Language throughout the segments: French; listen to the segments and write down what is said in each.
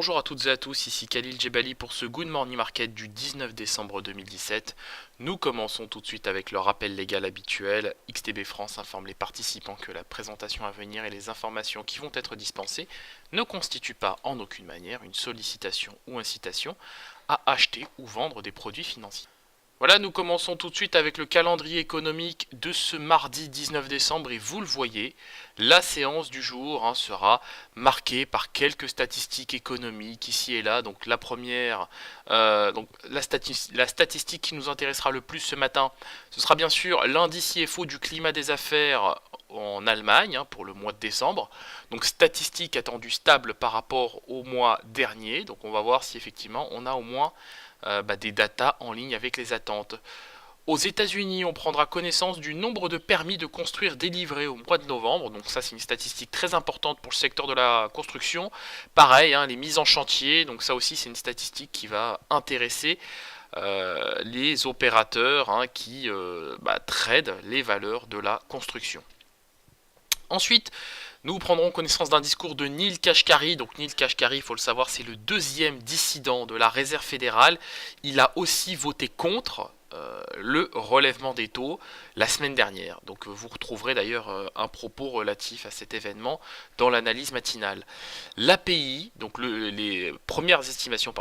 Bonjour à toutes et à tous, ici Khalil Djebali pour ce Good Morning Market du 19 décembre 2017. Nous commençons tout de suite avec le rappel légal habituel. XTB France informe les participants que la présentation à venir et les informations qui vont être dispensées ne constituent pas en aucune manière une sollicitation ou incitation à acheter ou vendre des produits financiers. Voilà, nous commençons tout de suite avec le calendrier économique de ce mardi 19 décembre et vous le voyez, la séance du jour sera marquée par quelques statistiques économiques ici et là. Donc la première, la statistique qui nous intéressera le plus ce matin, ce sera bien sûr l'indice IFO du climat des affaires en Allemagne pour le mois de décembre. Donc statistique attendue stable par rapport au mois dernier. Donc on va voir si effectivement on a au moins des datas en ligne avec les attentes. Aux États-Unis, on prendra connaissance du nombre de permis de construire délivrés au mois de novembre. Donc ça, c'est une statistique très importante pour le secteur de la construction. Pareil, les mises en chantier. Donc ça aussi, c'est une statistique qui va intéresser les opérateurs qui tradent les valeurs de la construction. Ensuite, nous prendrons connaissance d'un discours de Neel Kashkari. Donc Neel Kashkari, il faut le savoir, c'est le deuxième dissident de la Réserve fédérale. Il a aussi voté contre le relèvement des taux la semaine dernière. Donc vous retrouverez d'ailleurs un propos relatif à cet événement dans l'analyse matinale. L'API, donc les premières estimations,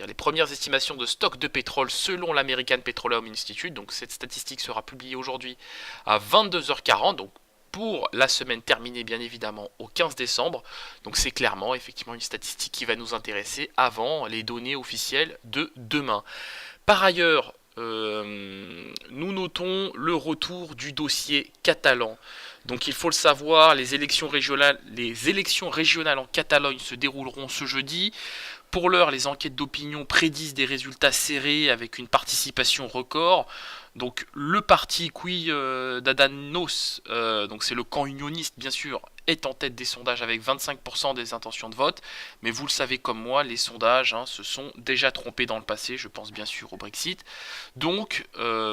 les premières estimations de stock de pétrole selon l'American Petroleum Institute. Donc cette statistique sera publiée aujourd'hui à 22h40. Donc pour la semaine terminée bien évidemment au 15 décembre. Donc c'est clairement effectivement une statistique qui va nous intéresser avant les données officielles de demain. Par ailleurs, nous notons le retour du dossier catalan. Donc il faut le savoir, les élections régionales en Catalogne se dérouleront ce jeudi. Pour l'heure, les enquêtes d'opinion prédisent des résultats serrés avec une participation record. Donc le parti Ciudadanos, donc c'est le camp unioniste bien sûr, est en tête des sondages avec 25% des intentions de vote. Mais vous le savez comme moi, les sondages se sont déjà trompés dans le passé, je pense bien sûr au Brexit. Donc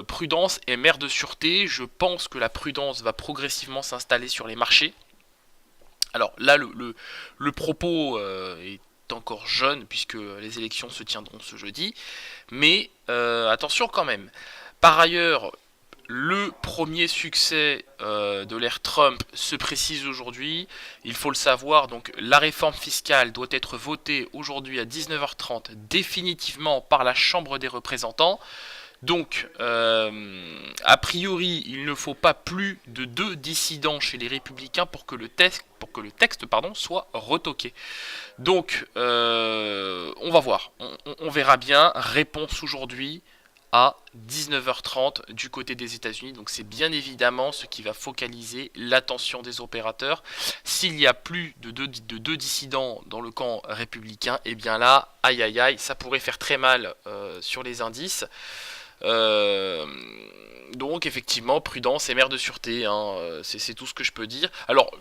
prudence est mère de sûreté, je pense que la prudence va progressivement s'installer sur les marchés. Alors là, le propos est encore jeune puisque les élections se tiendront ce jeudi. Mais attention quand même. Par ailleurs, le premier succès de l'ère Trump se précise aujourd'hui. Il faut le savoir, donc la réforme fiscale doit être votée aujourd'hui à 19h30 définitivement par la Chambre des représentants. Donc, a priori, il ne faut pas plus de 2 dissidents chez les républicains pour que le texte soit retoqué. Donc, on va voir. On verra bien. Réponse aujourd'hui à 19h30 du côté des États-Unis. Donc c'est bien évidemment ce qui va focaliser l'attention des opérateurs. S'il y a plus de deux dissidents dans le camp républicain, et bien là, aïe aïe aïe, ça pourrait faire très mal sur les indices. Donc effectivement, prudence et mère de sûreté, c'est tout ce que je peux dire. Alors,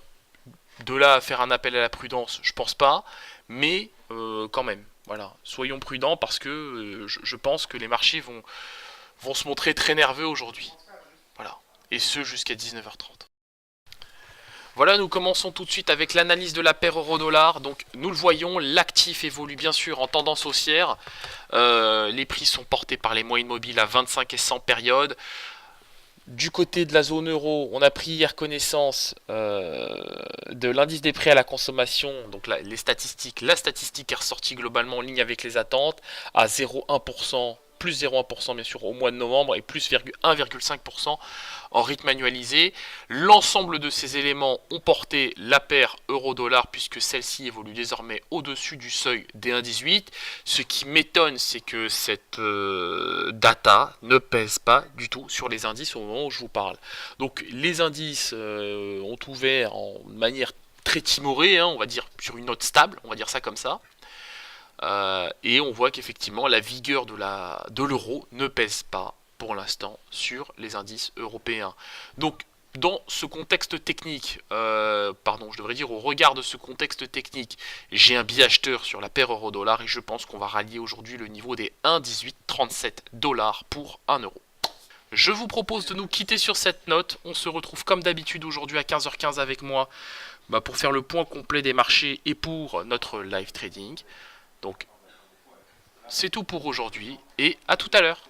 de là à faire un appel à la prudence, je pense pas, mais quand même. Voilà, soyons prudents parce que je pense que les marchés vont se montrer très nerveux aujourd'hui. Voilà, et ce jusqu'à 19h30. Voilà, nous commençons tout de suite avec l'analyse de la paire euro-dollar. Donc nous le voyons, l'actif évolue bien sûr en tendance haussière. Les prix sont portés par les moyennes mobiles à 25 et 100 périodes. Du côté de la zone euro, on a pris hier connaissance de l'indice des prix à la consommation, donc la statistique est ressortie globalement en ligne avec les attentes, à 0,1%, plus 0,1% bien sûr au mois de novembre et plus 1,5% en rythme annualisé. L'ensemble de ces éléments ont porté la paire euro-dollar puisque celle-ci évolue désormais au-dessus du seuil des 1,18. Ce qui m'étonne, c'est que cette data ne pèse pas du tout sur les indices au moment où je vous parle. Donc les indices ont ouvert en manière très timorée, on va dire sur une note stable, on va dire ça comme ça. Et on voit qu'effectivement la vigueur de l'euro ne pèse pas pour l'instant sur les indices européens. Donc dans ce contexte technique, au regard de ce contexte technique, j'ai un biais acheteur sur la paire euro-dollar et je pense qu'on va rallier aujourd'hui le niveau des 1,1837 $ pour 1 euro. Je vous propose de nous quitter sur cette note. On se retrouve comme d'habitude aujourd'hui à 15h15 avec moi pour faire le point complet des marchés et pour notre live trading. Donc c'est tout pour aujourd'hui et à tout à l'heure.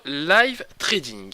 live trading.